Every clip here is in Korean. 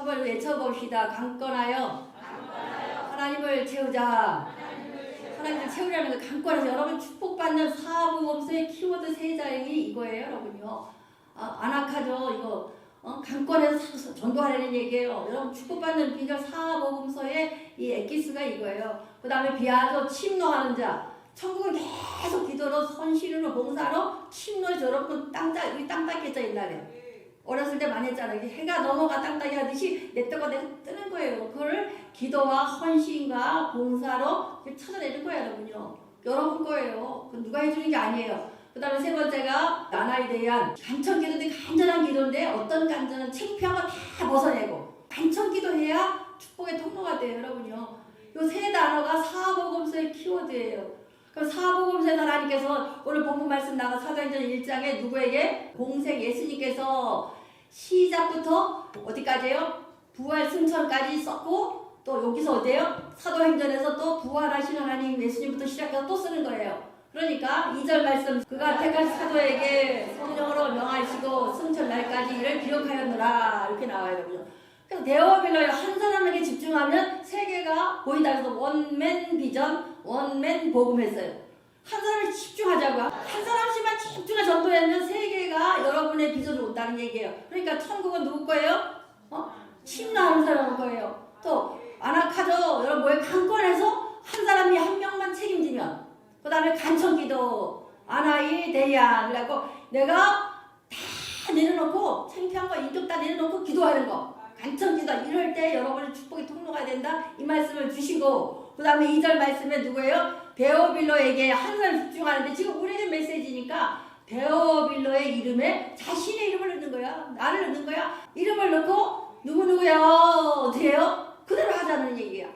한번 외쳐봅시다. 강건하여 하나님을 채우자. 하나님을 채우려는 거 강건해서 여러분 축복받는 사부검서의 키워드 세 자형이 이거예요, 여러분요. 안악하죠, 이거. 강건해서 전도하라는 얘기예요. 여러분 축복받는 비결 사복음서의 이 엑기스가 이거예요. 그 다음에 비하도 침노하는 자. 천국은 계속 기도로 선실로 봉사로 침노해서 여러분 땅 닦겠죠 옛날에. 어렸을 때 많이 했잖아요. 해가 넘어가 땅 따게 하듯이 내 떠가 내가 뜨는 거예요. 그걸 기도와 헌신과 봉사로 찾아내는 거예요, 여러분요. 여러분 거예요. 그건 누가 해주는 게 아니에요. 그 다음에 세 번째가 나날에 대한 간청기도인데 간절한 기도인데 어떤 간절은 창피한 거 다 벗어내고 간청기도 해야 축복의 통로가 돼요, 여러분요. 요 세 단어가 사복음서의 키워드예요. 그럼 사복음서에서 하나님께서 오늘 본문 말씀 나가 사도행전 1장에 누구에게? 공생 예수님께서 시작부터 어디까지예요? 부활 승천까지 썼고 또 여기서 어디예요? 사도행전에서 또 부활하신 하나님 예수님부터 시작해서 또 쓰는 거예요. 그러니까 2절 말씀 그가 택한 사도에게 성령으로 명하시고 승천날까지 이를 기록하였노라 이렇게 나와요, 여러분. 그래서 대어빌러에 한 사람에게 집중하면 세계가 보인다 해서 원맨 비전, 원맨 복음했어요. 한 사람에 집중하자고. 한 사람씩만 집중해서 전도하면 세계가 여러분의 비전으로 온다는 얘기예요. 그러니까 천국은 누구 거예요? 침노하는 사람 거예요. 또 안악하죠. 여러분 뭐에 강권해서 한 사람이 한 명만 책임지면 그 다음에 간청기도 아나이 대야 그래갖고 내가 다 내려놓고 창피한 거 인격 다 내려놓고 기도하는 거 간청기도 이럴 때 여러분의 축복의 통로가 된다 이 말씀을 주시고 그 다음에 2절 말씀에 누구예요? 데오빌로에게 한 사람 집중하는데 지금 우리는 메시지니까 데오빌로의 이름에 자신의 이름을 넣는 거야. 나를 넣는 거야. 이름을 넣고 누구누구야 어떻게 해요? 그대로 하자는 얘기야.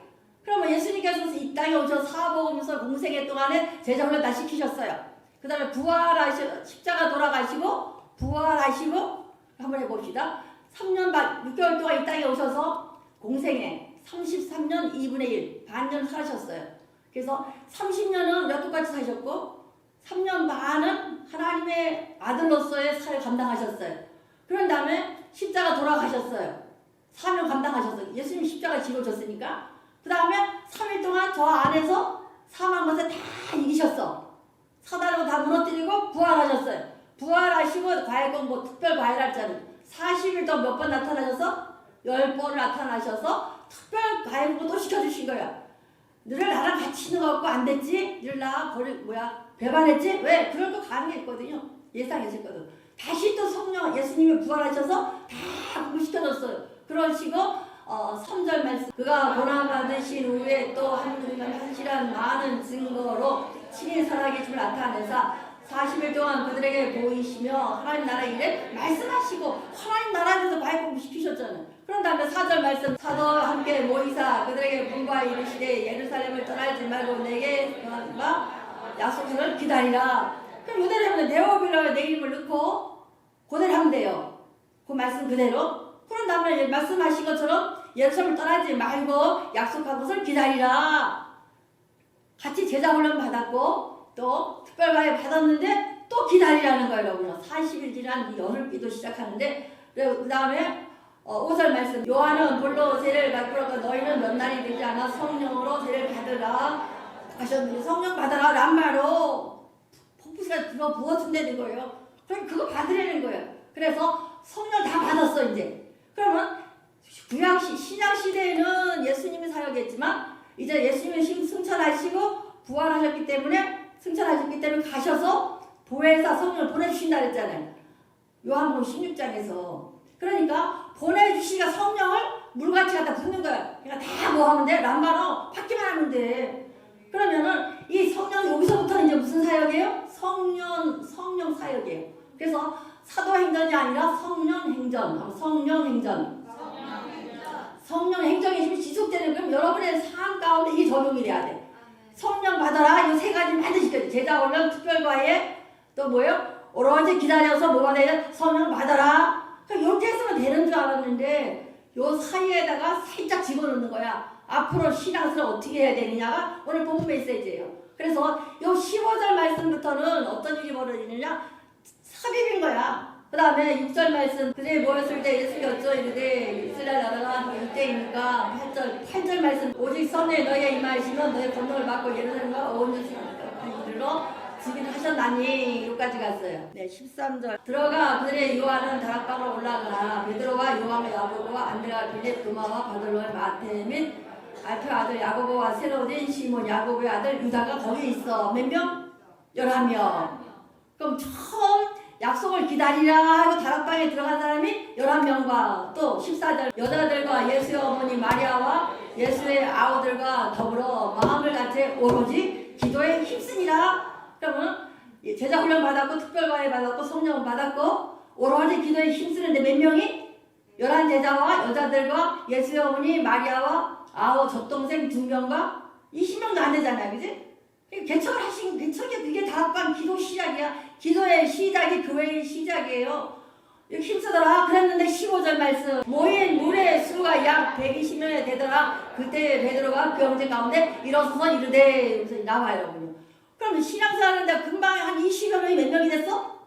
그러면 예수님께서 이 땅에 오셔서 사복음서 공생애 동안에 제자훈련 다 시키셨어요. 그 다음에 부활하시고 십자가 돌아가시고 부활하시고 한번 해봅시다. 3년 반 6개월 동안 이 땅에 오셔서 공생애 33년 2분의 1 반년 사셨어요. 그래서 30년은 몇두같이 사셨고 3년 반은 하나님의 아들로서의 사를 감당하셨어요. 그런 다음에 십자가 돌아가셨어요. 사명 감당하셨어요. 예수님 십자가 지고졌으니까. 그 다음에 3일 동안 저 안에서 사망 것을 다 이기셨어. 사단으로 다 무너뜨리고 부활하셨어요. 부활하시고 과일권 뭐 특별 과일할 자는 40일 더 몇 번 나타나셔서 10번 나타나셔서 특별 과일권 또 시켜주신 거야. 너를 나랑 같이 있는 거 같고 안 됐지? 너를 나 배반했지? 왜? 그럴 거 가능했거든요. 예상했었거든. 다시 또 성령 예수님이 부활하셔서 다 공부시켜줬어요. 그러시고 3절 말씀 그가 고난받으신 후에 또 한실한 많은 증거로 친히 살아계심을 나타내사 40일 동안 그들에게 보이시며 하나님 나라 일을 말씀하시고 하나님 나라에 대해서 과외 공부시키셨잖아요. 그런 다음에 4절 말씀 사도와 함께 모이사 그들에게 분부하 이르시되 예루살렘을 떠나지 말고 내게 약속을 기다리라. 그럼 그대로 하면 네오빌러에 내 이름을 넣고 그대로 하면 돼요. 그 말씀 그대로. 그런 다음에 말씀하신 것처럼 예루살렘을 떠나지 말고 약속한 것을 기다리라. 같이 제자 훈련 받았고 또 특별과외 받았는데 또 기다리라는 거예요, 여러분. 40일 지난 열흘 기도 시작하는데 그 다음에 5절 말씀 요한은 물로 세례를 받고 너희는 몇 날이 되지 않아 성령으로 세례를 받으라 하셨는데 성령 받으라 란 말로 폭풍수가 들어 부어준다는 거예요. 그럼 그거 받으라는 거예요. 그래서 성령 다 받았어 이제. 그러면 신약 시대에는 예수님이 사역했지만 이제 예수님이 승천하시고 부활하셨기 때문에 가셔서 보혜사 성령을 보내주신다 그랬잖아요. 요한복음 16장에서. 그러니까 보내주시니까 성령을 물같이 갖다 붓는 거야. 그러니까 다 뭐 하면 돼? 람바로 받기만 하면 돼. 그러면은 이 성령 여기서부터는 이제 무슨 사역이에요? 성령 사역이에요. 그래서 사도행전이 아니라 성령행전. 성령행정이 지금 지속되는 그럼 여러분의 삶 가운데 이게 적용이 돼야 돼. 성령 받아라. 이 세 가지 반드시 시켜야 돼. 제자 훈련, 특별과외 또 뭐예요? 오로지 기다려서 뭐가 돼요? 성령 받아라. 이렇게 했으면 되는 줄 알았는데 요 사이에다가 살짝 집어넣는 거야. 앞으로 신앙생활 어떻게 해야 되느냐가 오늘 본문 메시지예요. 그래서 요 15절 말씀부터는 어떤 일이 벌어지느냐? 삽입인 거야. 그 다음에 6절 말씀 그들이 모였을 때 예수께서 이르되 이스라엘 나라가 이때이니까 8절 말씀 오직 성령이 너희에 임하시면 너희 권능을 받고 예루살렘과 온 유다까지 이르러 증인을 하셨나니 여기까지 갔어요. 네, 13절 들어가 그들의 요한은 다락방으로 올라가라. 베드로와 요한과 야고보와 안드레와 빌립 도마와 바돌로의 마테 및 알페 아들 야고보와 세로딘 시몬 야고보의 아들 유다가 거기 있어. 몇 명? 11명. 그럼 처음 약속을 기다리라 하고 다락방에 들어간 사람이 11명과 또 14절 여자들과 예수의 어머니 마리아와 예수의 아우들과 더불어 마음을 같이 오로지 기도에 힘쓰니라. 그러면 제자 훈련 받았고 특별과외 받았고 성령을 받았고 오로지 기도에 힘쓰는데 몇 명이? 11제자와 여자들과 예수의 어머니 마리아와 아우 젖동생 2명과 20명도 안 되잖아요. 그지? 개척을 하신 개척이 그게 다락방 기도 시작이야. 기도의 시작이 교회의 시작이에요. 힘쓰더라 그랬는데 15절 말씀 모인 물의 수가 약 120명이 되더라. 그때 베드로가 그 형제 가운데 일어서서 이르되 여기서 나와요. 그럼 신앙생활하는데 금방 한 20여 명이 몇 명이 됐어?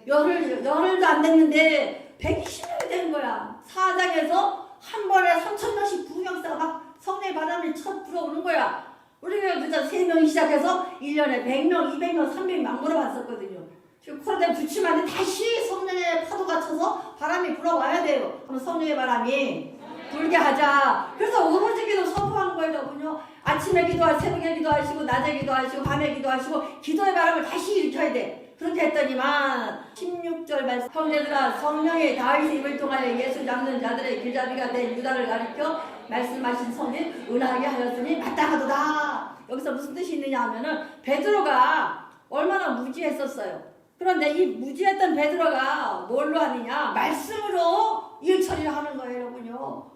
열흘도 안 됐는데 120명이 된 거야. 사장에서 한 번에 3,000명씩 부흥역사가 막 성령의 바람이 첫 불어오는 거야. 우리가 그저 3명이 시작해서 1년에 100명, 200명, 300명 막 물어봤었거든요. 지금 코로나 부치면 다시 성령의 파도가 쳐서 바람이 불어와야 돼요. 그럼 성령의 바람이 불게 하자. 그래서 오로지 기도 선포한 거예요. 여러분요. 아침에 기도하시고 새벽에 기도하시고 낮에 기도하시고 밤에 기도하시고 기도의 바람을 다시 일으켜야 돼. 그렇게 했더니만 16절 말씀 형제들아 성령의 다윗의 입을 통하여 예수 잡는 자들의 길잡이가 된 유다를 가리켜 말씀하신 성인 은하게 하였으니 마땅하도다. 여기서 무슨 뜻이 있느냐 하면은 베드로가 얼마나 무지했었어요. 그런데 이 무지했던 베드로가 뭘로 하느냐? 말씀으로 일 처리를 하는 거예요. 여러분요.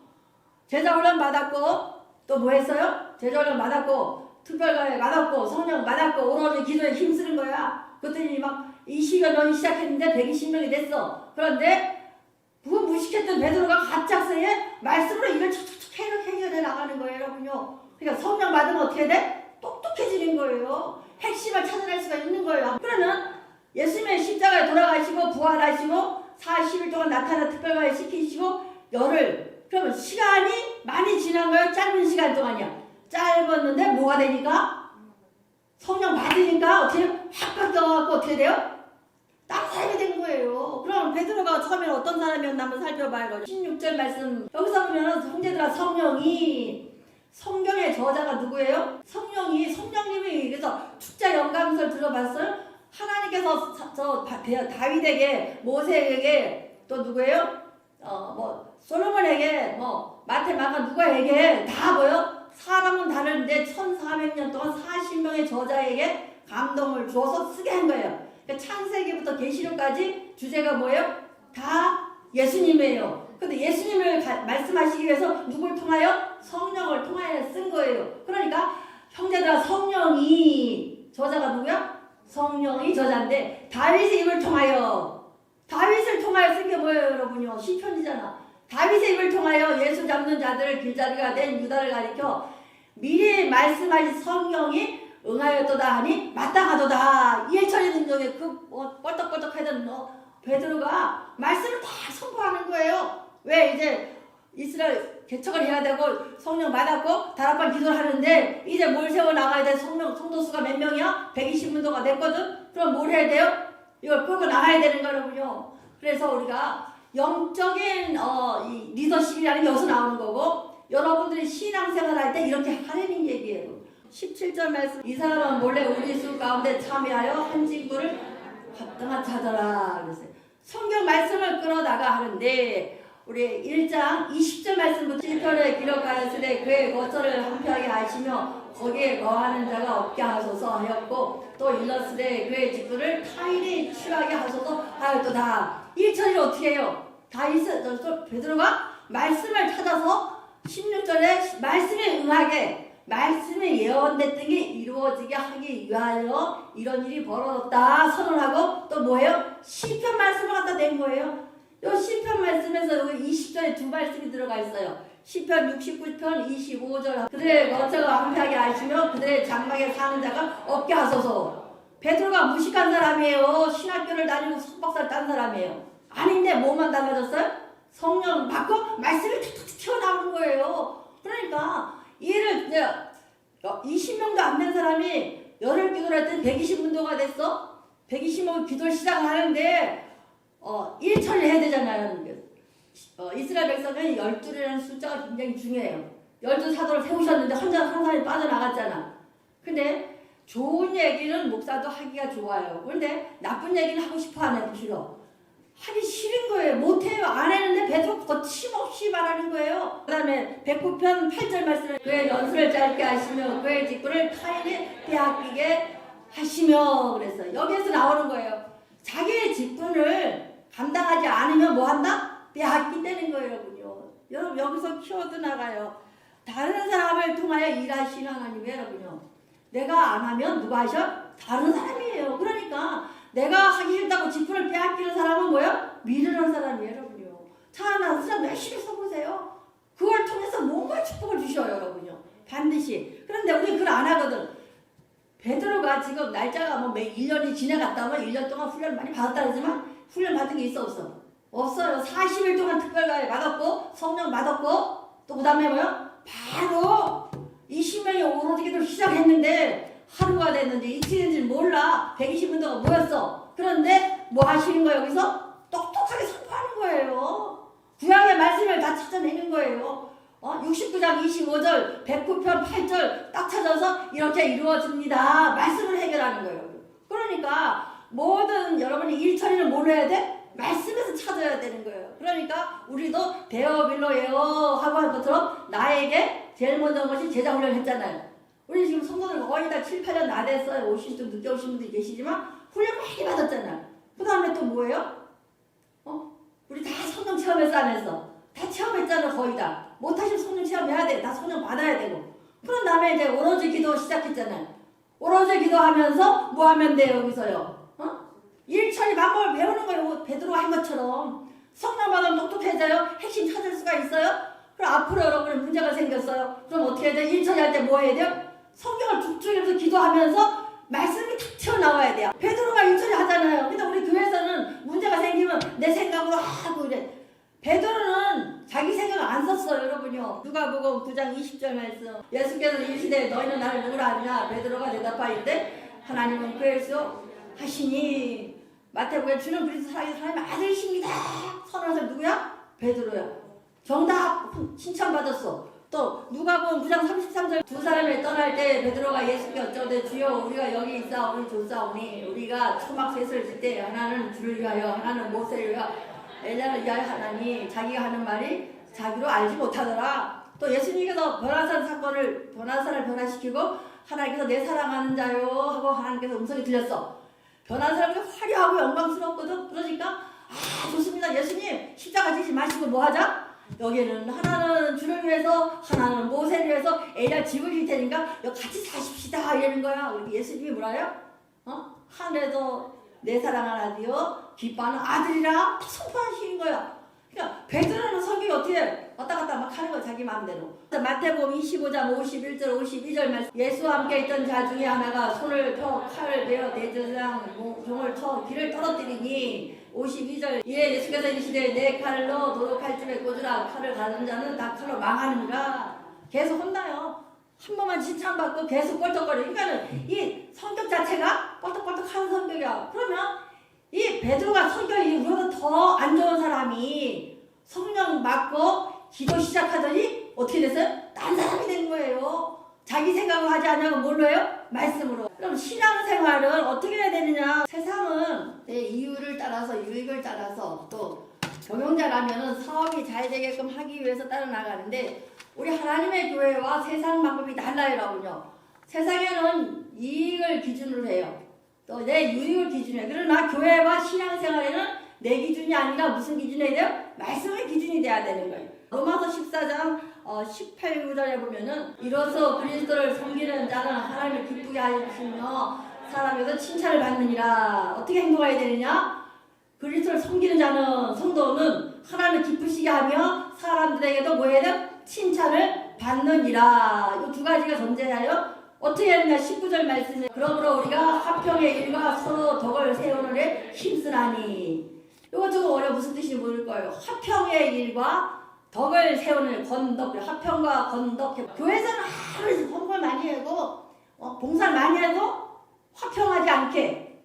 제자 훈련 받았고 또 뭐 했어요? 제자 훈련 받았고 특별과외 받았고 성령 받았고 오로지 기도에 힘쓰는 거야. 그랬더니 막 20여 명이 시작했는데 120명이 됐어. 그런데 그 무식했던 베드로가 갑작스레 말씀으로 이걸 척척척 해결해 나가는 거예요. 여러분요. 그러니까 성령 받으면 어떻게 돼? 똑똑해지는 거예요. 핵심을 찾아낼 수가 있는 거예요. 그러면 예수님의 십자가에 돌아가시고 부활하시고 40일 동안 나타나 특별과외 시키시고 열흘 그러면 시간이 많이 지난 거예요? 짧은 시간 동안이야? 짧았는데 뭐가 되니까? 성령 받으니까 어떻게 확 바뀌어갖고 어떻게 돼요? 다른 사람이 된 거예요. 그럼 베드로가 처음에는 어떤 사람이었나 한번 살펴봐요. 16절 말씀 여기서 보면 형제들아 성령이 성경의 저자가 누구예요? 성령님이 그래서 축자 영감설 들어봤어요? 하나님께서 다윗에게 모세에게 또 누구예요? 솔로몬에게 마태 마가 누가에게 다 뭐요? 사람은 다른데 1400년 동안 40명의 저자에게 감동을 주어서 쓰게 한 거예요. 그러니까 창세기부터 계시록까지 주제가 뭐예요? 다 예수님이에요. 근데 예수님을 말씀하시기 위해서 누굴 통하여? 성령을 통하여 쓴 거예요. 그러니까 형제들아 성령이 저자가 누구야? 성령이 저자인데 다윗의 입을 통하여 다윗을 통하여 쓴 게 뭐예요 여러분요? 시편이잖아. 다윗의 입을 통하여 예수 잡는 자들을 길잡이가 된 유다를 가리켜 미리 말씀하신 성령이 응하였도다 하니 마땅하도다. 일처리 능력에 뻘떡뻘떡 하던 베드로가 말씀을 다 선포하는 거예요. 왜 이제 이스라엘 개척을 해야 되고 성령 받았고 다락방 기도를 하는데 이제 뭘 세워 나가야 돼? 성도 수가 몇 명이야? 120문도가 됐거든? 그럼 뭘 해야 돼요? 이걸 끌고 나가야 되는 거라고요. 그래서 우리가 영적인 이 리더십이라는 게 여기서 나오는 거고 여러분들이 신앙생활 할 때 이렇게 하라는 얘기예요. 17절 말씀 이 사람은 몰래 우리 수 가운데 참여하여 한 친구를 합당한 자더라 그랬어요. 성경 말씀을 끌어나가 하는데 우리 1장 20절 말씀부터 7편에 기록하였으되 그의 거처를 한평하게 하시며 거기에 거하는 자가 없게 하소서 하였고 또 일렀으되 그의 직분을 타인이 취하게 하소서 하였도다. 1절이 어떻게 해요? 베드로가 말씀을 찾아서 16절에 말씀에 응하게 말씀에 예언됐던 게 이루어지게 하기 위하여 이런 일이 벌어졌다 선언하고 또 뭐예요? 시편 말씀을 갖다 낸 거예요. 요 시편 말씀에서 여기 20절에 두 말씀이 들어가 있어요. 시편 69편 25절 그들의 거처가 황폐하게 하시며 그들의 장막에 사는 자가 없게 하소서. 베드로가 무식한 사람이에요. 신학교를 다니고 석박사를 딴 사람이에요. 아닌데 뭐만 달라졌어요? 성령 받고 말씀이 툭툭 튀어나오는 거예요. 20명도 안 된 사람이 열흘 기도를 했더니 120문도가 됐어. 120명 기도를 시작하는데 일처리를 해야 되잖아요. 이스라엘 백성은 12라는 숫자가 굉장히 중요해요. 12사도를 세우셨는데 한 사람이 빠져나갔잖아. 근데 좋은 얘기는 목사도 하기가 좋아요. 그런데 나쁜 얘기는 하고 싶어 안 해도 싫어. 하기 싫은 거예요. 못해요. 안 했는데 베드로 거침없이 말하는 거예요. 그 다음에 109편 8절 말씀을 그의 연수를 짧게 하시며 그의 직분을 타인이 빼앗기게 하시며 그랬어요. 여기에서 나오는 거예요. 자기의 직분을 감당하지 않으면 뭐 한다? 빼앗긴다는 거예요. 여러분요. 여러분 여기서 키워드 나가요. 다른 사람을 통하여 일하시는 하나님이에요. 여러분요. 내가 안 하면 누가 하셔? 다른 사람이에요. 그러니까 내가 하기 싫다고 직분을 빼앗기는 사람은 뭐예요? 미루는 사람이에요. 여러분요. 차라리 사람 열심히 써보세요. 그걸 통해서 뭔가 축복을 주셔요. 여러분요. 반드시. 그런데 우리 그걸 안 하거든. 베드로가 지금 날짜가 뭐 매 1년이 지나갔다면 1년 동안 훈련을 많이 받았다 그러지만 훈련 받은 게 있어 없어? 없어요. 40일 동안 특별과외 받았고 성령 받았고 또 그 다음에 뭐요? 바로 20명이 오로지 기도를 시작했는데 하루가 됐는지 이틀 됐는지 몰라. 120문도가 뭐였어? 그런데 뭐 하시는 거예요? 여기서? 똑똑하게 선포하는 거예요. 구약의 말씀을 다 찾아내는 거예요. 69장 25절 109편 8절 딱 찾아서 이렇게 이루어집니다. 말씀을 해결하는 거예요. 그러니까 모든 여러분이 일처리를 뭘 해야 돼? 말씀에서 찾아야 되는 거예요. 그러니까 우리도 데어빌로예요 하고 한 것처럼 나에게 제일 먼저 한 것이 제자 훈련을 했잖아요. 우리 지금 성도들 거의 다 7, 8년 나 됐어요. 오신 좀 늦게 오신 분들이 계시지만 훈련 많이 받았잖아요. 그 다음에 또 뭐예요? 우리 다 성령 체험했어 안 했어? 다 체험했잖아. 거의 다. 못하시면 성령 체험해야 돼. 다 성령 받아야 되고. 그런 다음에 이제 오로지 기도 시작했잖아요. 오로지 기도하면서 뭐 하면 돼요 여기서요? 일처리 방법을 배우는 거예요. 베드로가 한 것처럼. 성령 받으면 똑똑해져요. 핵심 찾을 수가 있어요. 그럼 앞으로 여러분의 문제가 생겼어요. 그럼 어떻게 해야 돼요? 일처리 할 때 뭐 해야 돼요? 성경을 죽죽이면서 기도하면서 말씀이 탁 튀어나와야 돼요. 베드로가 일처리 하잖아요. 근데 우리 교회에서는 문제가 생기면 내 생각으로 하고 이래. 베드로는 자기 생각을 안 썼어요. 여러분요. 누가복음 9장 20절 말씀. 예수께서 이르시되 너희는 나를 누구라 하느냐? 베드로가 대답하였되 하나님은 그에서 하시니. 마태복음에 주는 그리스도 살아계신 하나님의 아들이십니다. 선언한 사람 누구야? 베드로야. 정답 칭찬받았어. 또 누가복음 9장 33절 두 사람이 떠날 때 베드로가 예수께 어쩌되 주여 우리가 여기 있사오니 좋사오니 우리가 초막 셋을 질 때 하나는 주를 위하여 하나는 모세를 위하여 엘리야를 위하여 하나니 자기가 하는 말이 자기로 알지 못하더라. 또 예수님께서 변화산 사건을 변화산을 변화시키고 하나님께서 내 사랑하는 자요 하고 하나님께서 음성이 들렸어. 변한 사람이 화려하고 영광스럽거든. 그러니까 좋습니다. 예수님 십자가 지지 마시고 뭐 하자? 여기는 하나는 주를 위해서 하나는 모세를 위해서 엘리야 집을 질 테니까 여기 같이 사십시다 이러는 거야. 우리 예수님이 뭐라요? 하늘에도 내 사랑하는 아들이요 기뻐하는 아들이라 선포하시는 거야. 그러니까 베드로는 성경이 어떻게 해? 왔다 갔다 막 하는 거야. 자기 마음대로. 마태복음 25장 51절 52절 말씀. 예수와 함께 있던 자 중에 하나가 손을 펴 칼을 베어 대제사장 종을 쳐 귀를 떨어뜨리니 52절 이에 예수께서 이르시되 내 칼로 도로 칼집에 꽂으라. 칼을 가진 자는 다 칼로 망하느니라. 계속 혼나요. 한 번만 칭찬받고 계속 껄떡거려. 그러니까는 이 성격 자체가 껄떡껄떡하는 성격이야. 그러면 이 베드로가 성격이 우리보다 더 안 좋은 사람이 성령 받고 기도 시작하더니 어떻게 됐어요? 딴 사람이 된 거예요. 자기 생각을 하지 않냐고 뭘로 해요? 말씀으로. 그럼 신앙생활은 어떻게 해야 되느냐? 세상은 내 이유를 따라서 유익을 따라서 또 경영자라면은 사업이 잘 되게끔 하기 위해서 따라 나가는데 우리 하나님의 교회와 세상 방법이 달라요. 여러분요. 세상에는 이익을 기준으로 해요. 또 내 유익을 기준으로 해요. 그러나 교회와 신앙생활에는 내 기준이 아니라 무슨 기준이 돼야 돼요? 말씀의 기준이 돼야 되는 거예요. 로마서 14장 18, 9절에 보면은 이로써 그리스도를 섬기는 자는 하나님을 기쁘게 하시며 사람에서 칭찬을 받느니라. 어떻게 행동해야 되느냐? 그리스도를 섬기는 자는 성도는 하나님을 기쁘시게 하며 사람들에게도 뭐 해야 돼요? 칭찬을 받느니라. 이 두 가지가 존재하여 어떻게 해야 되냐? 19절 말씀에 그러므로 우리가 화평의 일과 서로 덕을 세우는 데 힘쓰나니. 이거 조금 어려워. 무슨 뜻인지 모를 거예요. 화평의 일과 덕을 세우는 건덕, 화평과 건덕. 교회에서는 하루 헌금을 많이 하고 봉사를 많이 해도 화평하지 않게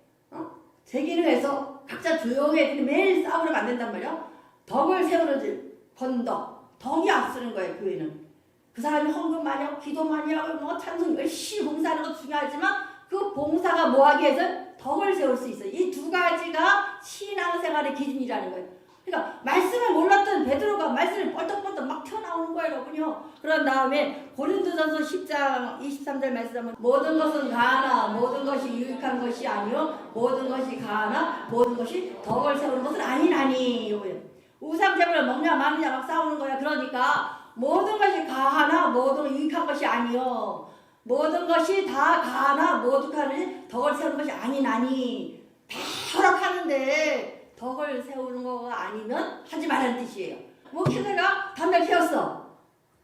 제기를 해서 각자 조용히 매일 싸우려면 안 된단 말이야. 덕을 세우는 건덕, 덕이 앞서는 거예요. 교회는 그 사람이 헌금 많이 하고 기도 많이 하고 찬송 열심히 봉사하는 것도 중요하지만 그 봉사가 뭐하기 위해서 덕을 세울 수 있어요. 이 두 가지가 신앙생활의 기준이라는 거예요. 그러니까 말씀을 몰랐던 베드로가 말씀을 뻘떡뻘떡 막 튀어나오는 거예요, 여러분요. 그런 다음에 고린도전서 10장 23절 말씀하면 모든 것은 가하나 모든 것이 유익한 것이 아니요 모든 것이 가하나 모든 것이 덕을 세우는 것은 아니라니. 이거예요. 우상제물을 먹냐 마느냐 막 싸우는 거야. 그러니까 모든 것이 가하나 모든 유익한 것이 아니요 모든 것이 다 가하나 모든 것이 덕을 세우는 것이 아니나니. 다 허락하는데 덕을 세우는 거가 아니면 하지 말라는 뜻이에요. 뭐 걔네가 담배 피웠어.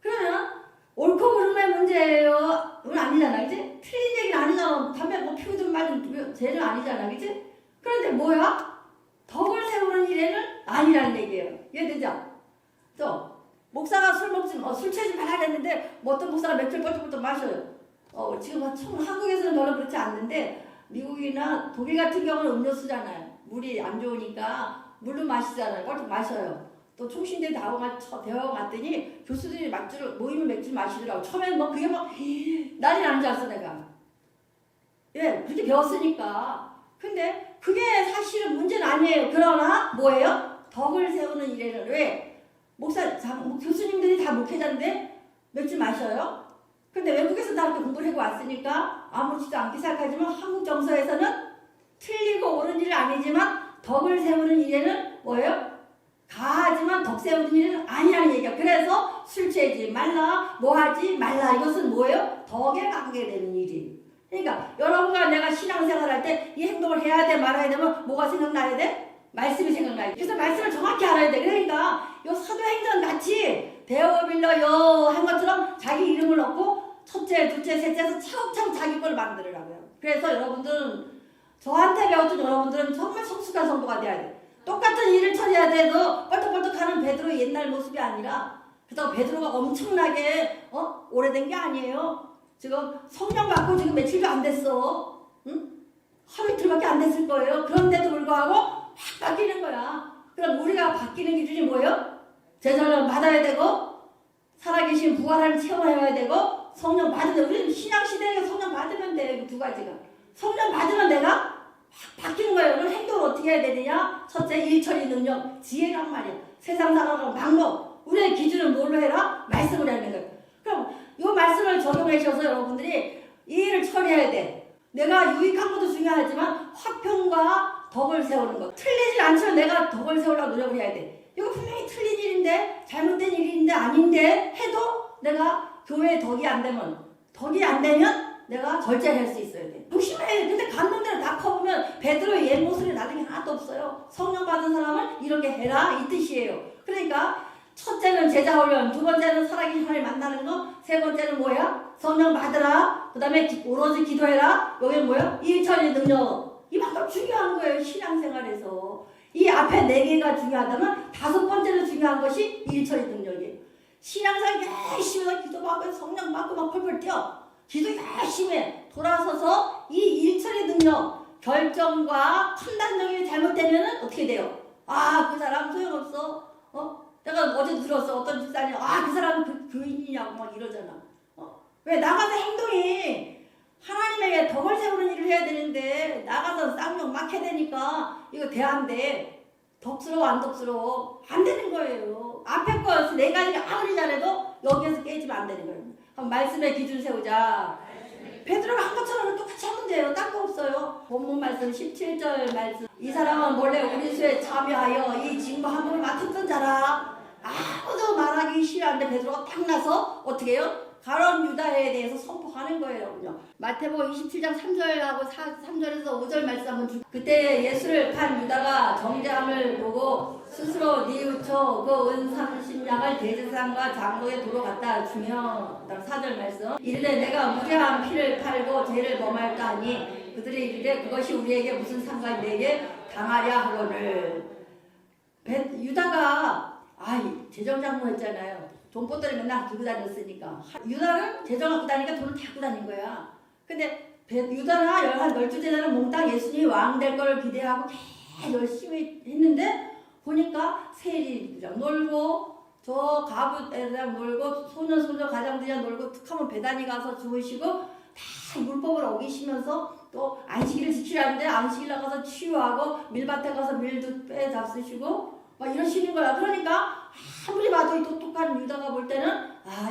그러면 옳고 그름의 문제예요. 그건 아니잖아, 그치? 틀린 얘기는 아니잖아. 담배 뭐 피우든 말든 죄는 아니잖아, 그치? 그런데 뭐야? 덕을 세우는 일에는 아니라는 얘기예요. 이해되죠? 또 목사가 술 먹지, 술 취하지 말아야 되는데 뭐 어떤 목사가 맥주를 뻘떡뻘떡 마셔요. 지금 한국에서는 별로 그렇지 않는데 미국이나 독일 같은 경우는 음료수잖아요. 물이 안 좋으니까 물로 마시잖아요. 뻘떡 마셔요. 또 총신대 대학원 갔더니 교수들이 모이면 맥주를 마시더라고. 처음에는 뭐 그게 막 난리 나는 줄 알았어 내가. 예, 그렇게 배웠으니까. 근데 그게 사실은 문제는 아니에요. 그러나 뭐예요? 덕을 세우는 일에는 왜? 교수님들이 다 목회자인데 맥주 마셔요? 근데 외국에서 다 이렇게 공부를 하고 왔으니까 아무렇지도 않게 생각하지만 한국 정서에서는 틀리고 옳은 일은 아니지만 덕을 세우는 일에는 뭐예요? 가하지만 덕 세우는 일은 아니라는 얘기야. 그래서 술 취하지 말라, 뭐 하지 말라. 이것은 뭐예요? 덕에 가게 되는 일이. 그러니까 여러분과 내가 신앙생활할 때 이 행동을 해야 돼 말아야 되면 뭐가 생각나야 돼? 말씀이 생각나야 돼. 그래서 말씀을 정확히 알아야 돼. 그러니까 요 사도행전 같이 데어빌러 한 것처럼 자기 이름을 넣고 첫째, 둘째, 셋째에서 차곡차곡 자기 걸 만들으라고요. 그래서 여러분들은 저한테 배웠던 여러분들은 정말 성숙한 성도가 돼야 돼. 똑같은 일을 처리해야 돼도 뻘떡뻘떡하는 베드로의 옛날 모습이 아니라 그렇다고 베드로가 엄청나게 오래된 게 아니에요. 지금 성령 받고 지금 며칠도 안 됐어. 응? 하루 이틀밖에 안 됐을 거예요. 그런데도 불구하고 확 바뀌는 거야. 그럼 우리가 바뀌는 기준이 뭐예요? 제자를 받아야 되고 살아계신 부활하는 체험해야 되고 성령 받으면 우리는 신약시대에 성령 받으면 돼. 두 가지가. 성령 받으면 내가 확 바뀌는 거예요. 그럼 행동을 어떻게 해야 되느냐? 첫째, 일처리 능력, 지혜란 말이야. 세상 살아가는 방법. 우리의 기준은 뭘로 해라? 말씀을 하는 거예요. 그럼 이 말씀을 적용하셔서 여러분들이 이 일을 처리해야 돼. 내가 유익한 것도 중요하지만 화평과 덕을 세우는 것. 틀리지 않지만 내가 덕을 세우려고 노력을 해야 돼. 이거 분명히 틀린 일인데 잘못된 일인데 아닌데 해도 내가 교회에 덕이 안 되면 내가 절제할 수 있어야 돼. 조심해. 근데 갖는 대로 다 커보면 베드로의 옛 모습이 다른 게 하나도 없어요. 성령 받은 사람을 이렇게 해라 이 뜻이에요. 그러니까 첫째는 제자 훈련, 두 번째는 살아계신 하나님 만나는 거, 세 번째는 뭐야? 성령 받으라. 그 다음에 오로지 기도해라. 여기는 뭐야? 일처리 능력. 이만큼 중요한 거예요. 신앙생활에서. 이 앞에 네 개가 중요하다면 다섯 번째로 중요한 것이 일처리 능력이에요. 신앙생활 열심히 해서 기도하고 성령 받고 막 펄펄 뛰어. 기도 열심히 해. 돌아서서 이 일처리 능력, 결정과 판단력이 잘못되면 어떻게 돼요? 그 사람 소용없어. 내가 어제 들었어. 어떤 집사님, 그 사람은 교인이냐고 막 이러잖아. 왜? 나가서 행동이 하나님에게 덕을 세우는 일을 해야 되는데 나가서 쌍욕 막 해야 되니까 이거 돼 안 돼? 덕스러워 안 덕스러워? 안 되는 거예요. 앞에 거 네 가지가 아무리 잘해도 여기에서 깨지면 안 되는 거예요. 그럼 말씀의 기준 세우자. 베드로가 한 것처럼 똑같이 하면 돼요. 딴 거 없어요. 본문 말씀 17절 말씀. 이 사람은 몰래 우리 수에 참여하여 이 직무 한 번을 맡았던 자라. 아무도 말하기 싫어하는데 베드로가 딱 나서 어떻게 해요? 가룟 유다에 대해서 선포하는 거예요. 마태복음 27장 3절하고 3절에서 5절 말씀 한번 주. 그때 예수를 판 유다가 정죄함을 보고 스스로 뉘우쳐 그 은삼십냥을 대제사장과 장로의 도로 갖다 주며 4절 말씀. 이르되 내가 무죄한 피를 팔고 죄를 범할까 하니 그들이 이르되 그것이 우리에게 무슨 상관이 내게 당하랴 하거늘. 유다가 재정장모 했잖아요. 돈보따리 맨날 들고 다녔으니까. 유다는 재정 갖고 다니니까 돈을 다 갖고 다닌 거야. 근데 유다나 한 12제자는 몽땅 예수님이 왕 될 걸 기대하고 열심히 했는데 보니까 세리들이랑 놀고 저 가부애랑 놀고 소녀 가장들이랑 놀고 툭하면 배단이 가서 주무시고 다 율법을 어기시면서 또 안식일을 지키라는데 안식일 나가서 치유하고 밀밭에 가서 밀도 빼잡수시고 막 이러시는 거야. 그러니까 아무리 봐도 이 똑똑한 유다가 볼 때는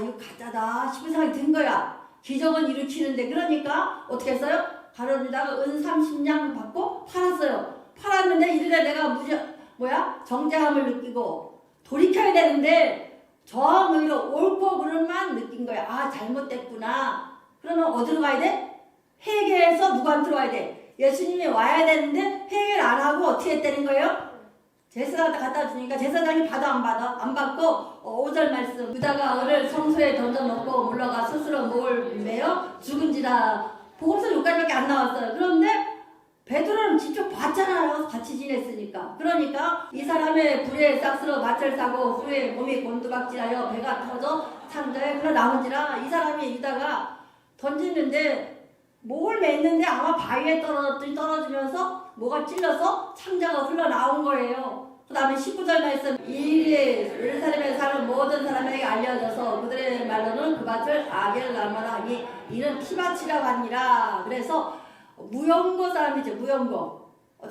이거 가짜다 싶은 생각이 든 거야. 기적은 일으키는데. 그러니까 어떻게 했어요? 가룟유다가 은 30냥 받고 팔았어요. 팔았는데 이르되 내가 정죄함을 느끼고 돌이켜야 되는데 정의로 옳고 그름만 느낀 거야. 잘못됐구나. 그러면 어디로 가야 돼? 회개해서 누구한테 와야 돼? 예수님이 와야 되는데 회개를 안 하고 어떻게 했다는 거예요? 제사장한테 갖다 주니까 제사장이 안 받고 5절 말씀 유다가 을을 성소에 던져놓고 물러가 스스로 목을 매어 죽은지라. 복음서 여기까지밖에 안 나왔어요. 그런데 베드로는 직접 봤잖아요. 같이 지냈으니까. 그러니까 이 사람의 불에 싹스러 밭을 사고 후에 몸이 곤두박질하여 배가 터져 창자에 흘러나온지라. 이 사람이 유다가 던지는데 목을 맸는데 아마 바위에 떨어지면서 뭐가 찔러서 창자가 흘러나온 거예요. 그 다음에 19절 말씀 이 일이 예루살렘에 사는 모든 사람에게 알려져서 그들의 말로는 그 밭을 아겔라마라 하니 이는 피밭이라고 하니라. 그래서 무용고 사람이죠. 무용고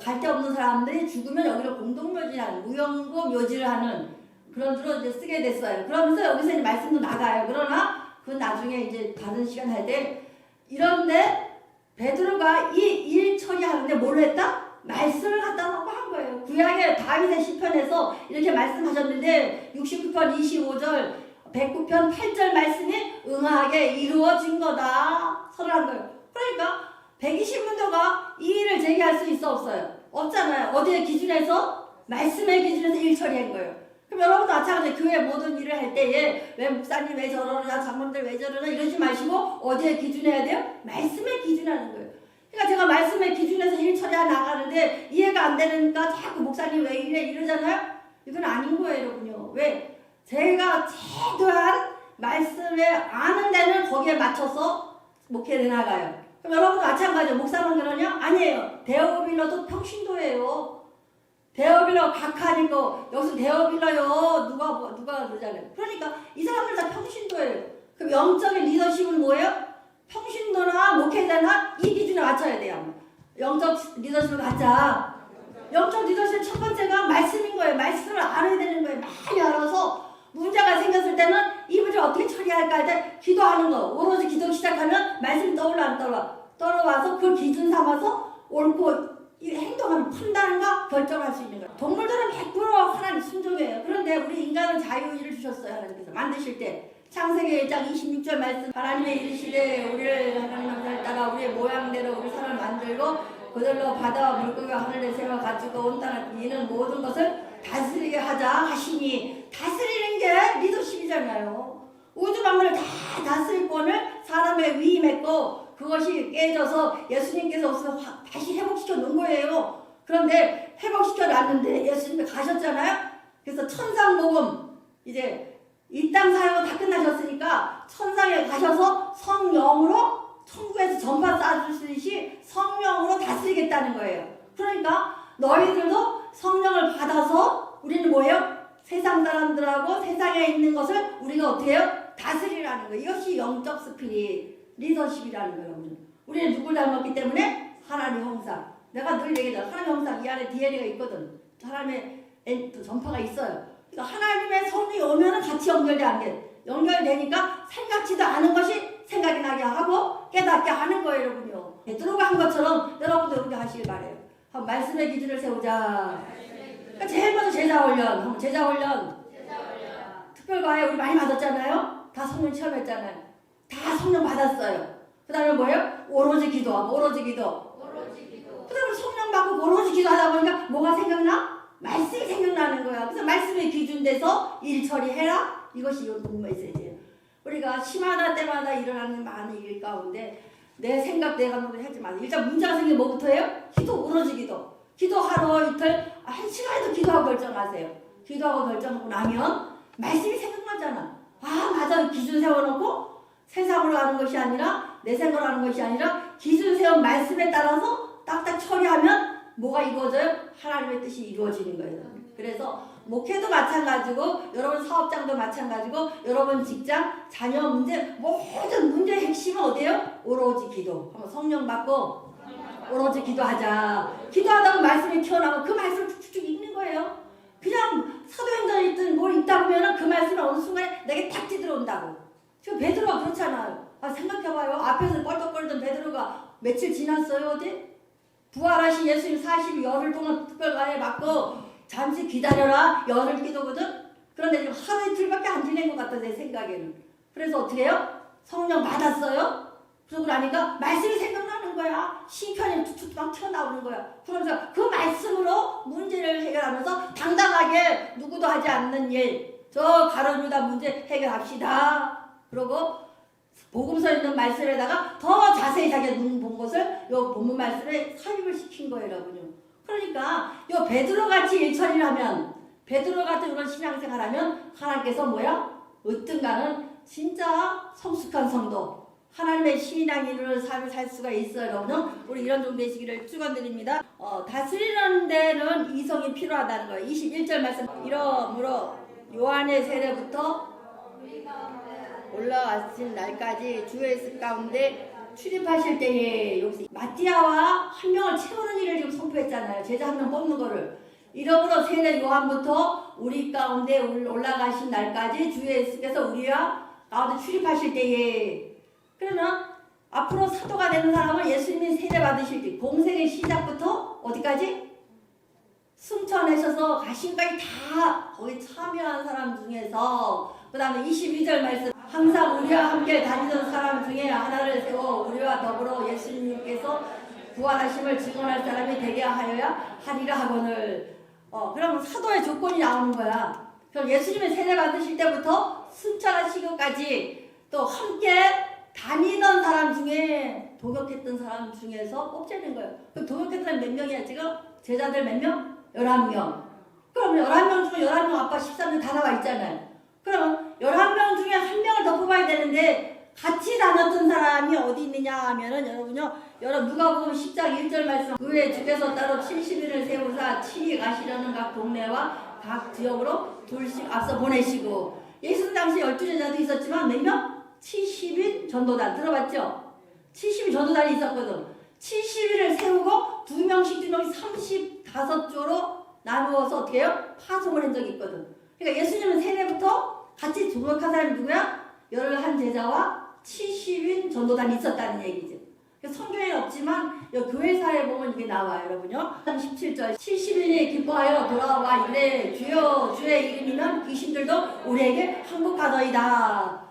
갈 데 없는 사람들이 죽으면 여기를 공동묘지하는 무용고 묘지를 하는 그런 데로 이제 쓰게 됐어요. 그러면서 여기서 이제 말씀도 나가요. 그러나 그 나중에 이제 다른 시간 할 때 이런데 베드로가 이 일 처리하는데 뭘 했다? 말씀을 갖다 놓고 한 거예요. 구약의 다윗의 시편에서 이렇게 말씀하셨는데 69편 25절 109편 8절 말씀이 응하게 이루어진 거다 선언한 거예요. 그러니까 120문도가 이 일을 제기할 수 있어 없어요? 없잖아요. 어디에 기준에서? 말씀의 기준에서 일 처리한 거예요. 그럼 여러분도 마찬가지로 교회 모든 일을 할 때에 왜 목사님 왜 저러냐 장로들 왜 저러냐 이러지 마시고 어디에 기준해야 돼요? 말씀에 기준하는 거예요. 그러니까 제가 말씀의 기준에서 일 처리해 나가는데 이해가 안 되니까 자꾸 목사님 왜 이래 이러잖아요. 이건 아닌 거예요 여러분요. 왜? 제가 최대한 말씀에 아는 데는 거기에 맞춰서 목회를 나가요. 그럼 여러분도 마찬가지예요. 목사만 그러냐? 아니에요. 데어빌러도 평신도예요. 데어빌러 각하니까 여기서 데어빌러요 누가 그러잖아요. 그러니까 이 사람들 다 평신도예요. 그럼 영적인 리더십은 뭐예요? 평신도나 목회자나 이 기준에 맞춰야 돼요. 영적 리더십을 갖자. 영적 리더십 첫 번째가 말씀인 거예요. 말씀을 알아야 되는 거예요. 많이 알아서 문제가 생겼을 때는 이 문제를 어떻게 처리할까 할 때 기도하는 거. 오로지 기도 시작하면 말씀이 떠올라 안 떠올라. 떨어와서 그걸 기준 삼아서 옳고 이 행동하는 판단과 결정할 수 있는 거예요. 동물들은 100% 하나님 순종이에요. 그런데 우리 인간은 자유의지를 주셨어요. 하나님께서 만드실 때. 창세기 1장 26절 말씀 하나님의 이르시되 우리를 하나님 형상을 따라 우리의 모양대로 우리 사람을 만들고 그들로 바다와 물고기와 하늘의 새와 가지고 온 땅을 이는 모든 것을 다스리게 하자 하시니 다스리는 게 리더십이잖아요. 우주 만물을 다 다스릴 권을 사람의 위임했고 그것이 깨져서 예수님께서 없어서 다시 회복시켜 놓은 거예요. 그런데 회복시켜 놨는데 예수님이 가셨잖아요. 그래서 천상복음 이제 이 땅 사역은 다 끝나셨으니까 천상에 가셔서 성령으로 천국에서 전파 쏴주시듯이 성령으로 다스리겠다는 거예요. 그러니까 너희들도 성령을 받아서 우리는 뭐예요? 세상 사람들하고 세상에 있는 것을 우리가 어떻게 해요? 다스리라는 거예요. 이것이 영적 스피릿, 리더십이라는 거예요. 우리는 누굴 닮았기 때문에? 하나님 형상. 내가 늘 얘기하잖아. 하나님 형상 이 안에 DNA가 있거든. 하나님의 전파가 있어요. 그러니까 하나님의 손이 오면은 같이 연결되니까 생각지도 않은 것이 생각이 나게 하고 깨닫게 하는 거예요, 여러분요. 베드로가 한 것처럼 여러분도 그렇게 하시길 바래요. 한번 말씀의 기준을 세우자. 그러니까 제일 먼저 제자훈련. 한번 제자훈련. 특별과외 우리 많이 받았잖아요. 다 성령 체험했잖아요. 다 성령 받았어요. 그 다음에 뭐예요? 오로지 기도하고 오로지 기도. 그 다음에 성령 받고 오로지 기도하다 보니까 뭐가 생각나? 말씀이 생각나는 거야. 그래서 말씀의 기준 돼서 일 처리해라. 이것이 요즘 메시지예요. 우리가 시마다 때마다 일어나는 많은 일 가운데 내 생각 내가 노래 하지 마세요. 일단 문제가 생기면 뭐부터 해요? 기도, 오로지 기도. 기도 하루 이틀 한 시간에도 기도하고 결정하세요. 기도하고 결정하고 나면 말씀이 생각나잖아. 아 맞아, 기준 세워놓고 세상으로 하는 것이 아니라 내 생각으로 하는 것이 아니라 기준 세운 말씀에 따라서 딱딱 처리하면 뭐가 이루어져요? 하나님의 뜻이 이루어지는 거예요. 그래서 목회도 마찬가지고 여러분 사업장도 마찬가지고 여러분 직장 자녀 문제 모든 문제의 핵심은 어디예요? 오로지 기도. 한번 성령 받고 오로지 기도하자. 기도하다가 말씀이 튀어나오면 그 말씀을 쭉쭉 읽는 거예요. 그냥 사도행전에 있든 뭘 읽다 보면은 그 말씀이 어느 순간에 내게 탁 찌들어온다고. 지금 베드로가 그렇잖아요. 아 생각해봐요. 앞에서 뻘떡거리던 베드로가 며칠 지났어요 어디? 부활하신 예수님 40일 열흘 동안 특별과에 맞고 잠시 기다려라 열흘 기도거든. 그런데 지금 하루 이틀밖에 안 지낸 것 같다 내 생각에는. 그래서 어떻게 해요? 성령 받았어요. 그러고 나니까 말씀이 생각나는 거야. 신편이 툭툭 막 튀어나오는 거야. 그러면서 그 말씀으로 문제를 해결하면서 당당하게 누구도 하지 않는 일, 저 가룟유다 문제 해결합시다. 그러고 복음서에 있는 말씀에다가 더 자세히 자기가 눈 본 것을 요 본문 말씀에 삽입을 시킨 거예요, 여러분요. 그러니까 요 베드로 같이 일처리를 하면, 베드로 같은 이런 신앙생활 하면 하나님께서 뭐야? 어떤가는 진짜 성숙한 성도, 하나님의 신앙인으로 삶을 살 수가 있어요, 여러분. 우리 이런 종 되시기를 축원드립니다. 다스리는 데는 이성이 필요하다는 거예요. 21절 말씀. 이러므로 요한의 세례부터 올라왔을 날까지 주의 가운데 출입하실 때에 여기서 마띠아와 한 명을 채우는 일을 지금 선포했잖아요. 제자 한 명 뽑는 거를. 이러므로 세례 요한부터 우리 가운데 올라가신 날까지 주 예수께서 우리와 가운데 출입하실 때에. 그러면 앞으로 사도가 되는 사람은 예수님이 세례 받으실 때 공생의 시작부터 어디까지? 승천하셔서 가신까지 다 거기 참여한 사람 중에서, 그 다음에 22절 말씀, 항상 우리와 함께 다니던 사람 중에 하나를 세워 우리와 더불어 예수님께서 부활하심을 증언할 사람이 되게 하여야 하리라 하거늘. 그럼 사도의 조건이 나오는 거야. 그럼 예수님의 세례 받으실 때부터 승천하시기까지 또 함께 다니던 사람 중에 동역했던 사람 중에서 뽑자는 거예요. 그럼 동역했던 사람 몇 명이야 지금? 제자들 몇 명? 11명. 그럼 11명 중에 11명 아빠 13명 다 나와 있잖아요. 그러면 11명 중에 한 명을 더 뽑아야 되는데 같이 다녔던 사람이 어디 있느냐 하면은 여러분 누가복음 10장 1절 말씀, 그의 주께서 따로 70인을 세우사 친히 가시려는 각 동네와 각 지역으로 둘씩 앞서 보내시고, 예수 당시 12제자도 있었지만 몇 명? 70인 전도단 들어봤죠? 70인 전도단이 있었거든. 70인을 세우고 두 명씩 35조로 나누어서 어떻게 해요? 파송을 한 적이 있거든. 그러니까 예수님은 세례부터 같이 동역한 사람이 누구야? 11제자와 70인 전도단이 있었다는 얘기지. 성경에 없지만 교회사에 보면 이게 나와요, 여러분요. 17절 70인이 기뻐하여 돌아와 이래 주여 주의 이름이면 귀신들도 우리에게 항복하더이다.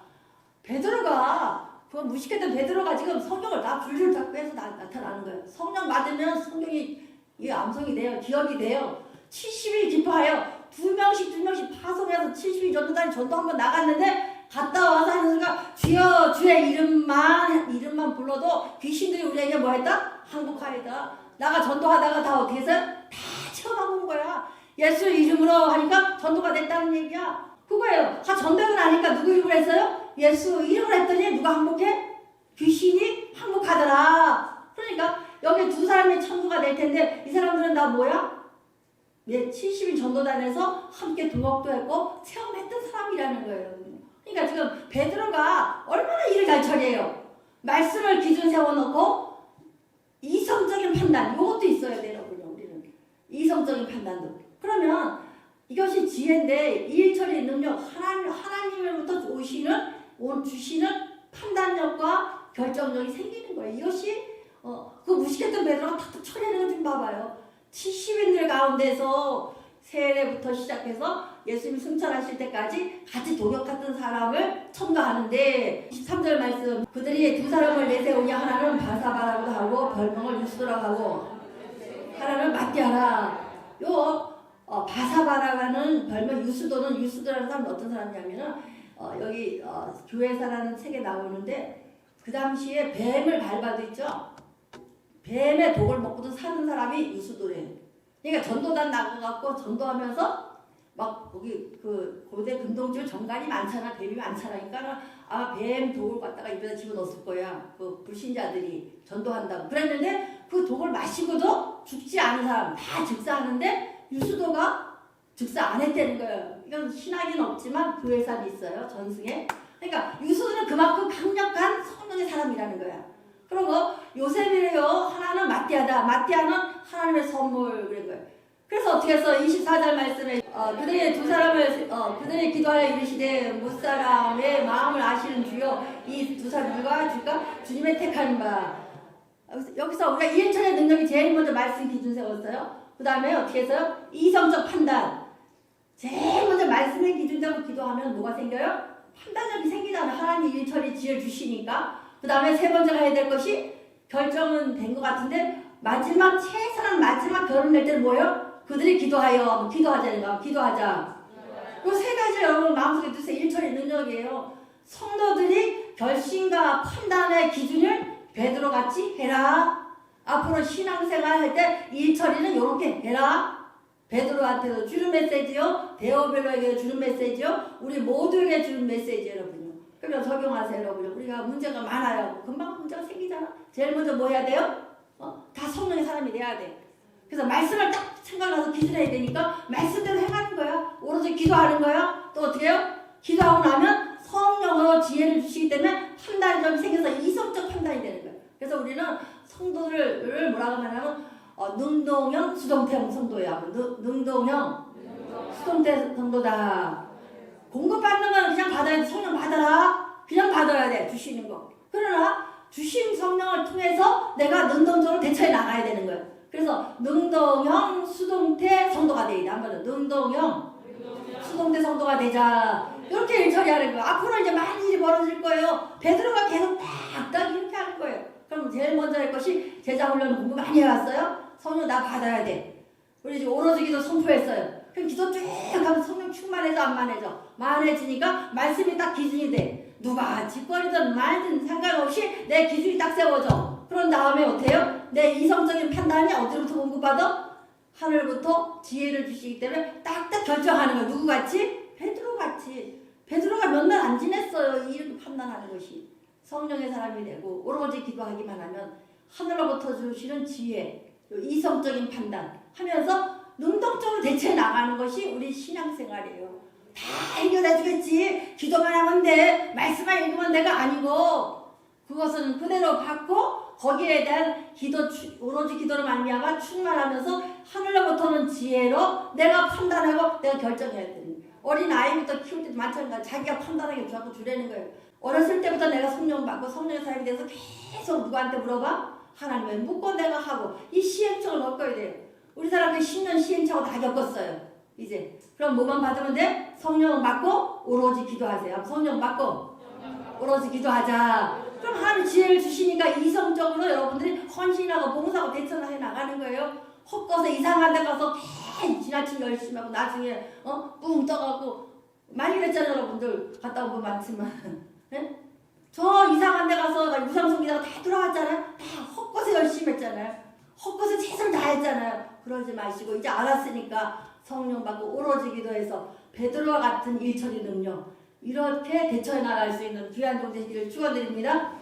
베드로가, 그 무식했던 베드로가 지금 성경을 다 줄줄 잡고 해서 나타나는 거예요. 성령 받으면 성경이 이게 암송이 돼요. 기억이 돼요. 70일 기뻐하여 두 명씩 파송해서 70일 전도단이 전도 한번 나갔는데 갔다 와서 하는 순간 주여 주의 이름만 불러도 귀신들이 우리에게 뭐 했다? 항복하였다. 나가 전도하다가 다 어떻게 해서 다 체험하고 온 거야. 예수 이름으로 하니까 전도가 됐다는 얘기야. 그거예요. 다 전도가 나니까 누구 이름으로 했어요? 예수 이름으로 했더니 누가 항복해? 귀신이 항복하더라. 그러니까 여기 두 사람이 천도가 될 텐데 이 사람들은 다 뭐야? 70인 전도단에서 함께 동역도 했고 체험했던 사람이라는 거예요. 그러니까 지금 베드로가 얼마나 일을 잘 처리해요. 말씀을 기준 세워놓고 이성적인 판단, 이것도 있어야 돼요, 우리는. 이성적인 판단도. 그러면 이것이 지혜인데 이 일 처리 능력, 하나님으로부터 주시는 판단력과 결정력이 생기는 거예요. 이것이 그 무식했던 베드로가 탁탁 처리하는 거 좀 봐봐요. 70인들 가운데서 세례부터 시작해서 예수님이 승천하실 때까지 같이 동역했던 사람을 첨가하는데 23절 말씀, 그들이 두 사람을 내세우니 하나는 바사바라고도 하고 별명을 유스도라고 하고 하나는 마띠아라. 바사바라는 별명 유스도라는 사람은 어떤 사람이냐면은 여기 교회사라는 책에 나오는데 그 당시에 뱀을 밟아도 있죠. 뱀의 독을 먹고도 사는 사람이 유스도래요. 그러니까 전도단 나가갖고 전도하면서 막 거기 그 고대 금동주 정갈이 많잖아. 뱀이 많잖아. 그러니까 뱀 독을 갖다가 입에다 집어넣었을 거야. 그 불신자들이 전도한다고. 그랬는데 그 독을 마시고도 죽지 않은 사람 다 즉사하는데 유수도가 즉사 안 했다는 거예요. 이건 신학은 없지만 교회사는 있어요. 전승에. 그러니까 유수도는 그만큼 강력한 성령의 사람이라는 거야. 그리고 요셉이래요. 하나는 마띠아다. 마띠아는 하나님의 선물 그런 거예요. 그래서 어떻게 해서 24절 말씀에 그들의 두 사람을 그들의 기도하여 이르시되 무사람의 마음을 아시는 주여 이 두 사람과 주가 주님의 택하는 바. 여기서 우리가 이해철의 능력이 제일 먼저 말씀 기준 세웠어요. 그 다음에 어떻게 해서요? 이성적 판단. 제일 먼저 말씀의 기준대로 기도하면 뭐가 생겨요? 판단력이 생기잖아요. 하나님 일처리 지혜를 주시니까. 그 다음에 세 번째가 해야 될 것이 결정은 된 것 같은데 최선한 마지막 결혼될 때는 뭐예요? 그들이 기도하여 기도하자는 거 기도하자. 이 세 가지 여러분 마음속에 두세요. 일처리 능력이에요. 성도들이 결심과 판단의 기준을 베드로 같이 해라. 앞으로 신앙생활 할 때 일처리는 이렇게 해라. 베드로한테도 주는 메시지요. 데오벨로에게 주는 메시지요. 우리 모두에게 주는 메시지 여러분요. 그러면 적용하세요 여러분. 우리가 문제가 많아요. 금방 문제가 생기잖아. 제일 먼저 뭐 해야 돼요? 다 성령의 사람이 돼야 돼. 그래서 말씀을 딱 생각나서 기준해야 되니까 말씀대로 행하는 거야. 오로지 기도하는 거야. 또 어떻게 해요? 기도하고 나면 성령으로 지혜를 주시기 때문에 판단력이 생겨서 이성적 판단이 되는 거야. 그래서 우리는 성도들을 뭐라고 하냐면 능동형 수동태형 성도야. 능동형 수동태 성도다. 공급받는 건 그냥 받아야 돼. 성령 받아라. 그냥 받아야 돼. 주시는 거. 그러나 주신 성령을 통해서 내가 능동적으로 대처해 나가야 되는 거예요. 그래서 능동형 수동태 성도가 되자. 한번은 능동형 수동태 성도가 되자. 이렇게 일처리하는 거예요. 앞으로 이제 많은 일이 벌어질 거예요. 베드로가 계속 딱딱 이렇게 하는 거예요. 그럼 제일 먼저 할 것이 제자 훈련 공부 많이 해왔어요. 성령 나 받아야 돼. 우리 지금 오로지 기도 선포했어요. 그럼 기도 쭉 하면 성령 충만해져 안 만해져? 만해지니까 말씀이 딱 기준이 돼. 누가 짓거리든 말든 상관없이 내 기준이 딱 세워져. 그런 다음에 어때요? 내 이성적인 판단이 어디로부터 공급받아? 하늘부터 지혜를 주시기 때문에 딱딱 결정하는 거예요. 누구같이? 베드로같이. 베드로가 몇 날 안 지냈어요. 이렇게 판단하는 것이. 성령의 사람이 되고 오로지 기도하기만 하면 하늘로부터 주시는 지혜, 이성적인 판단 하면서 능동적으로 대처해 나가는 것이 우리 신앙생활이에요. 다 해결해 주겠지. 기도만 하면 돼. 말씀만 읽으면 내가 아니고 그것은 그대로 받고 거기에 대한 오로지 기도를 말미암아 충만하면서 하늘로부터는 지혜로 내가 판단하고 내가 결정해야 되는 거예요. 어린 아이부터 키울 때도 마찬가지. 자기가 판단하게 주라고 주라는 거예요. 어렸을 때부터 내가 성령 받고 성령의 사람이 돼서 계속 누구한테 물어봐? 하나님에 묻고 내가 하고 이 시행착오를 겪어야 돼요. 우리 사람 그 10년 시행착오 다 겪었어요. 이제 그럼 뭐만 받으면 돼? 성령 받고 오로지 기도하세요. 성령 받고 오로지 기도하자. 그럼 하나님 지혜를 주시니까 이성적으로 여러분들이 헌신하고 봉사하고 대처를 해 나가는 거예요. 헛것에 이상한 데 가서 지나치게 열심히 하고 나중에 뿡 떠가고 많이 그랬잖아요. 여러분들 갔다 온 거 많지만 네? 저 이상한 데 가서 유상성기다가 다 돌아왔잖아요. 다 헛것에 열심히 했잖아요. 헛것에 최선을 다했잖아요. 그러지 마시고 이제 알았으니까 성령 받고 오로지 기도해서 베드로와 같은 일처리 능력 이렇게 대처해 나갈 수 있는 귀한 종되시기를 축원드립니다.